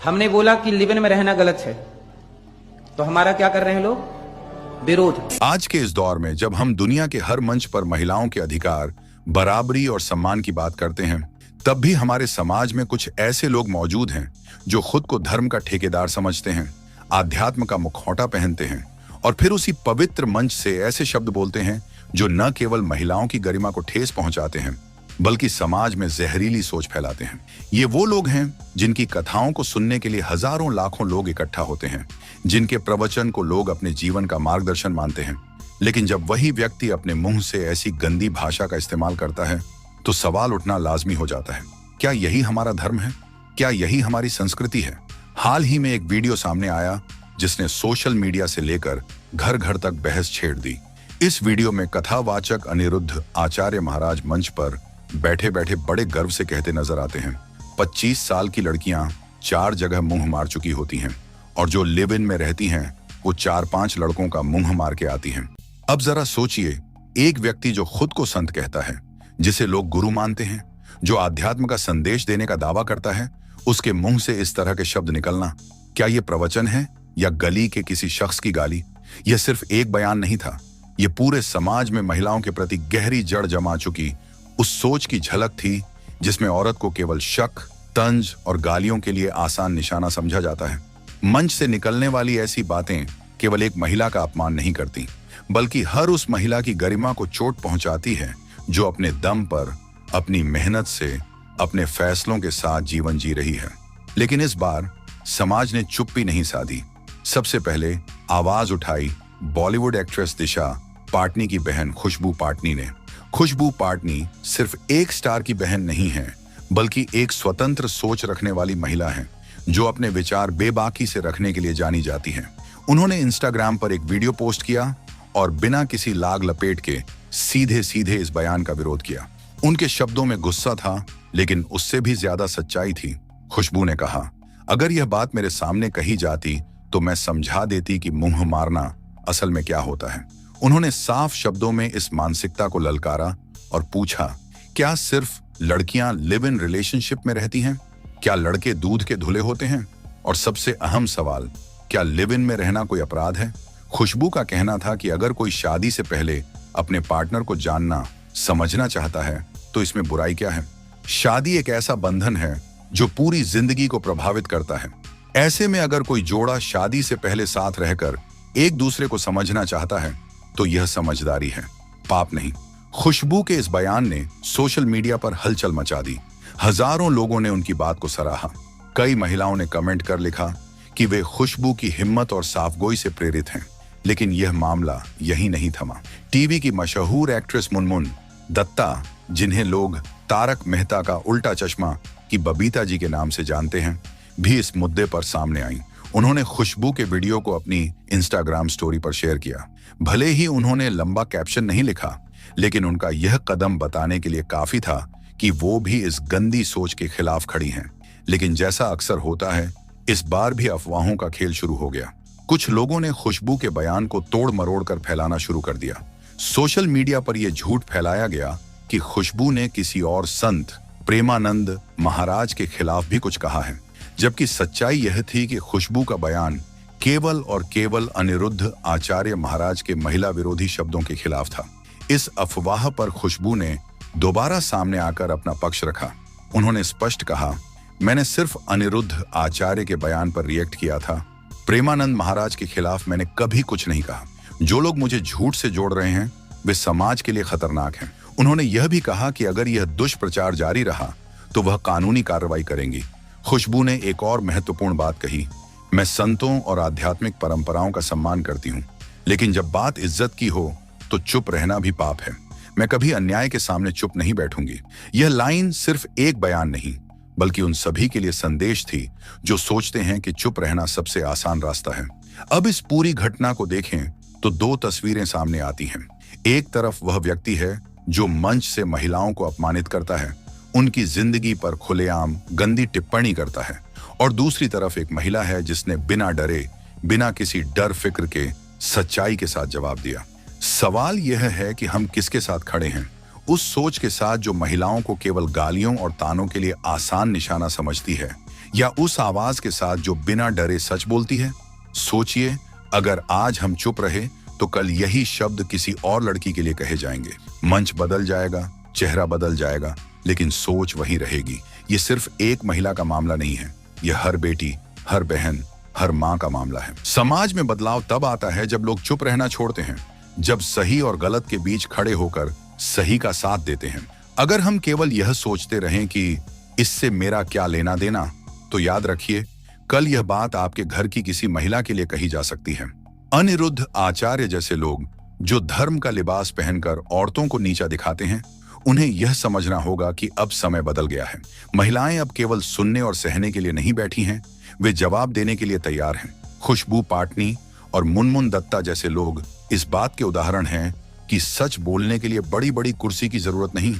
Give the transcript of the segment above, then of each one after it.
हमने बोला कि लिव इन में रहना गलत है, तो हमारा क्या कर रहे हैं लोग? विरोध। आज के इस दौर में जब हम दुनिया के हर मंच पर महिलाओं के अधिकार, बराबरी और सम्मान की बात करते हैं, तब भी हमारे समाज में कुछ ऐसे लोग मौजूद हैं जो खुद को धर्म का ठेकेदार समझते हैं, आध्यात्म का मुखौटा पहनते हैं और फिर उसी पवित्र मंच से ऐसे शब्द बोलते हैं जो न केवल महिलाओं की गरिमा को ठेस पहुंचाते हैं बल्कि समाज में जहरीली सोच फैलाते हैं। ये वो लोग हैं जिनकी कथाओं को सुनने के लिए हजारों लाखों लोग इकट्ठा होते हैं, जिनके प्रवचन को लोग अपने जीवन का मार्गदर्शन मानते हैं, लेकिन जब वही व्यक्ति अपने मुंह से ऐसी गंदी भाषा का इस्तेमाल करता है तो सवाल उठना लाजमी हो जाता है। क्या यही हमारा धर्म है? क्या यही हमारी संस्कृति है? हाल ही में एक वीडियो सामने आया जिसने सोशल मीडिया से लेकर घर घर तक बहस छेड़ दी। इस वीडियो में कथावाचक अनिरुद्ध आचार्य महाराज मंच पर बैठे बैठे बड़े गर्व से कहते नजर आते हैं, 25 साल की लड़कियां 4 जगह मुंह मार चुकी होती हैं और जो लिव इन में रहती हैं वो 4-5 लड़कों का मुंह मार के आती हैं। अब जरा सोचिए, एक व्यक्ति जो खुद को संत कहता है, जिसे लोग गुरु मानते हैं, जो आध्यात्म का संदेश देने का दावा करता है, उसके मुंह से इस तरह के शब्द निकलना, क्या ये प्रवचन है या गली के किसी शख्स की गाली? यह सिर्फ एक बयान नहीं था, ये पूरे समाज में महिलाओं के प्रति गहरी जड़ जमा चुकी उस सोच की झलक थी जिसमें औरत को केवल शक, तंज और गालियों के लिए आसान निशाना समझा जाता है। मंच से निकलने वाली ऐसी बातें केवल एक महिला का अपमान नहीं करती, बल्कि हर उस महिला की गरिमा को चोट पहुंचाती है जो अपने दम पर, अपनी मेहनत से, अपने फैसलों के साथ जीवन जी रही है। लेकिन इस बार समाज ने चुप्पी नहीं साधी। सबसे पहले आवाज उठाई बॉलीवुड एक्ट्रेस दिशा पाटनी की बहन खुशबू पाटनी ने। खुशबू पाटनी सिर्फ एक स्टार की बहन नहीं है, बल्कि एक स्वतंत्र सोच रखने वाली महिला है जो अपने विचार बेबाकी से रखने के लिए जानी जाती है। उन्होंने इंस्टाग्राम पर एक वीडियो पोस्ट किया और बिना किसी लाग लपेट के सीधे सीधे इस बयान का विरोध किया। उनके शब्दों में गुस्सा था, लेकिन उससे भी ज्यादा सच्चाई थी। खुशबू ने कहा, अगर यह बात मेरे सामने कही जाती तो मैं समझा देती कि मुंह मारना असल में क्या होता है। उन्होंने साफ शब्दों में इस मानसिकता को ललकारा और पूछा, क्या सिर्फ लड़कियां लिव इन रिलेशनशिप में रहती हैं? क्या लड़के दूध के धुले होते हैं? और सबसे अहम सवाल, क्या लिव इन में रहना कोई अपराध है? खुशबू का कहना था कि अगर कोई शादी से पहले अपने पार्टनर को जानना, समझना चाहता है तो इसमें बुराई क्या है? शादी एक ऐसा बंधन है जो पूरी जिंदगी को प्रभावित करता है। ऐसे में अगर कोई जोड़ा शादी से पहले साथ रहकर एक दूसरे को समझना चाहता है तो यह समझदारी है, पाप नहीं। खुशबू के इस बयान ने सोशल मीडिया पर हलचल मचा दी। हजारों लोगों ने उनकी बात को सराहा। कई महिलाओं ने कमेंट कर लिखा कि वे खुशबू की हिम्मत और साफगोई से प्रेरित हैं। लेकिन यह मामला यही नहीं थमा। टीवी की मशहूर एक्ट्रेस मुनमुन दत्ता, जिन्हें लोग तारक मेहता का उल्टा चश्मा की बबीता जी के नाम से जानते हैं, भी इस मुद्दे पर सामने आई। उन्होंने खुशबू के वीडियो को अपनी इंस्टाग्राम स्टोरी पर शेयर किया। भले ही उन्होंने लंबा कैप्शन नहीं लिखा, लेकिन उनका यह कदम बताने के लिए काफी था कि वो भी इस गंदी सोच के खिलाफ खड़ी हैं। लेकिन जैसा अक्सर होता है, इस बार भी अफवाहों का खेल शुरू हो गया। कुछ लोगों ने खुशबू के बयान को तोड़ मरोड़ कर फैलाना शुरू कर दिया। सोशल मीडिया पर यह झूठ फैलाया गया कि खुशबू ने किसी और संत, प्रेमानंद महाराज के खिलाफ भी कुछ कहा है, जबकि सच्चाई यह थी कि खुशबू का बयान केवल और केवल अनिरुद्ध आचार्य महाराज के महिला विरोधी शब्दों के खिलाफ था। इस अफवाह पर खुशबू ने दोबारा सामने आकर अपना पक्ष रखा। उन्होंने स्पष्ट कहा, मैंने सिर्फ अनिरुद्ध आचार्य के बयान पर रिएक्ट किया था, प्रेमानंद महाराज के खिलाफ मैंने कभी कुछ नहीं कहा। जो लोग मुझे झूठ से जोड़ रहे हैं वे समाज के लिए खतरनाक हैं। उन्होंने यह भी कहा कि अगर यह दुष्प्रचार जारी रहा तो वह कानूनी कार्रवाई करेंगी। खुशबू ने एक और महत्वपूर्ण बात कही, मैं संतों और आध्यात्मिक परंपराओं का सम्मान करती हूँ, लेकिन जब बात इज्जत की हो तो चुप रहना भी पाप है। मैं कभी अन्याय के सामने चुप नहीं बैठूंगी। यह लाइन सिर्फ एक बयान नहीं, बल्कि उन सभी के लिए संदेश थी जो सोचते हैं कि चुप रहना सबसे आसान रास्ता है। अब इस पूरी घटना को देखें तो 2 तस्वीरें सामने आती हैं। एक तरफ वह व्यक्ति है जो मंच से महिलाओं को अपमानित करता है, उनकी जिंदगी पर खुलेआम गंदी टिप्पणी करता है, और दूसरी तरफ एक महिला है जिसने बिना डरे, बिना किसी डर फिक्र के सच्चाई के साथ जवाब दिया। सवाल यह है कि हम किसके साथ खड़े हैं? उस सोच के साथ जो महिलाओं को केवल गालियों और तानों के लिए आसान निशाना समझती है, या उस आवाज के साथ जो बिना डरे सच बोलती है? सोचिए, अगर आज हम चुप रहे तो कल यही शब्द किसी और लड़की के लिए कहे जाएंगे। मंच बदल जाएगा, चेहरा बदल जाएगा, लेकिन सोच वही रहेगी। ये सिर्फ एक महिला का मामला नहीं है, यह हर बेटी, हर बहन, हर माँ का मामला है। समाज में बदलाव तब आता है जब लोग चुप रहना छोड़ते हैं, जब सही और गलत के बीच खड़े होकर सही का साथ देते हैं। अगर हम केवल यह सोचते रहें कि इससे मेरा क्या लेना देना, तो याद रखिए, कल यह बात आपके घर की किसी महिला के लिए कही जा सकती है। अनिरुद्ध आचार्य जैसे लोग जो धर्म का लिबास पहनकर औरतों को नीचा दिखाते हैं, उन्हें यह समझना होगा कि अब समय बदल गया है। महिलाएं अब केवल सुनने और सहने के लिए नहीं बैठी हैं, वे जवाब देने के लिए तैयार हैं। खुशबू पाटनी और मुनमुन दत्ता जैसे लोग इस बात के उदाहरण हैं कि सच बोलने के लिए बड़ी बड़ी कुर्सी की जरूरत नहीं,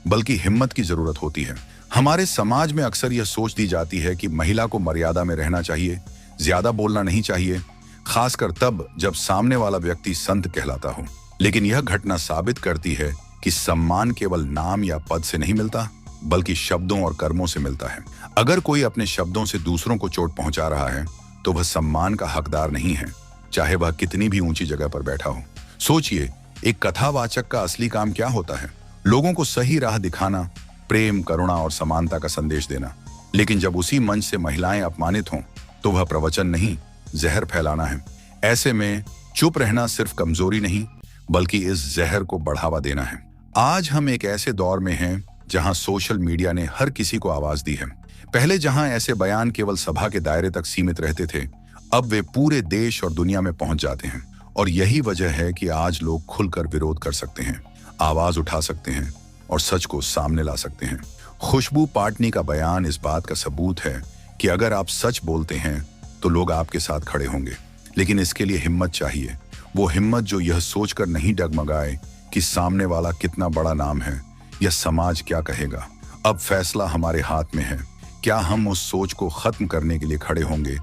बल्कि हिम्मत की जरूरत होती है। हमारे समाज में अक्सर यह सोच दी जाती है कि महिला को मर्यादा में रहना चाहिए, ज्यादा बोलना नहीं चाहिए, खासकर तब जब सामने वाला व्यक्ति संत कहलाता हो। लेकिन यह घटना साबित करती है कि सम्मान केवल नाम या पद से नहीं मिलता, बल्कि शब्दों और कर्मों से मिलता है। अगर कोई अपने शब्दों से दूसरों को चोट पहुंचा रहा है, तो वह सम्मान का हकदार नहीं है, चाहे वह कितनी भी ऊंची जगह पर बैठा हो। सोचिए, एक कथावाचक का असली काम क्या होता है? लोगों को सही राह दिखाना, प्रेम, करुणा और समानता का संदेश देना। लेकिन जब उसी मंच से महिलाएं अपमानित हों, तो वह प्रवचन नहीं, जहर फैलाना है। ऐसे में चुप रहना सिर्फ कमजोरी नहीं, बल्कि इस जहर को बढ़ावा देना है। आज हम एक ऐसे दौर में हैं जहां सोशल मीडिया ने हर किसी को आवाज दी है। पहले जहां ऐसे बयान केवल सभा के दायरे तक सीमित रहते थे, अब वे पूरे देश और दुनिया में पहुंच जाते हैं। और यही वजह है कि आज लोग खुलकर विरोध कर सकते हैं, आवाज उठा सकते हैं और सच को सामने ला सकते हैं। खुशबू पाटनी का बयान इस बात का सबूत है कि अगर आप सच बोलते हैं तो लोग आपके साथ खड़े होंगे। लेकिन इसके लिए हिम्मत चाहिए, वो हिम्मत जो यह सोचकर नहीं डगमगाए कि सामने वाला कितना बड़ा नाम है या समाज क्या कहेगा। अब फैसला हमारे हाथ में है। क्या हम उस सोच को खत्म करने के लिए खड़े होंगे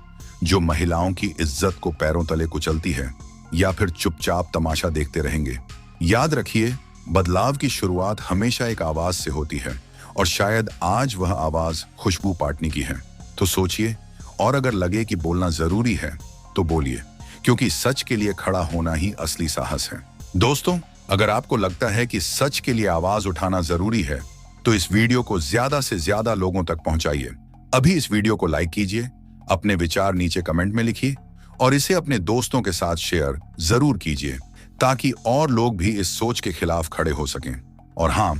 जो महिलाओं की इज्जत को पैरों तले कुचलती है, या फिर चुपचाप तमाशा देखते रहेंगे? याद रखिए, बदलाव की शुरुआत हमेशा एक आवाज से होती है, और शायद आज वह आवाज खुशबू पाटनी की है। तो सोचिए, और अगर लगे कि बोलना जरूरी है तो बोलिए, क्योंकि सच के लिए खड़ा होना ही असली साहस है। दोस्तों, अगर आपको लगता है कि सच के लिए आवाज उठाना जरूरी है, तो इस वीडियो को ज्यादा से ज्यादा लोगों तक पहुंचाइए। अभी इस वीडियो को लाइक कीजिए, अपने विचार नीचे कमेंट में लिखिए और इसे अपने दोस्तों के साथ शेयर जरूर कीजिए, ताकि और लोग भी इस सोच के खिलाफ खड़े हो सकें। और हाँ,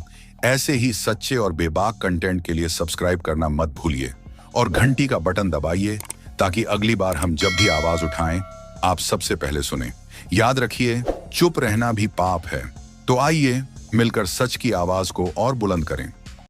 ऐसे ही सच्चे और बेबाक कंटेंट के लिए सब्सक्राइब करना मत भूलिए और घंटी का बटन दबाइए, ताकि अगली बार हम जब भी आवाज उठाएं, आप सबसे पहले सुने। याद रखिए, चुप रहना भी पाप है। तो आइए मिलकर सच की आवाज को और बुलंद करें।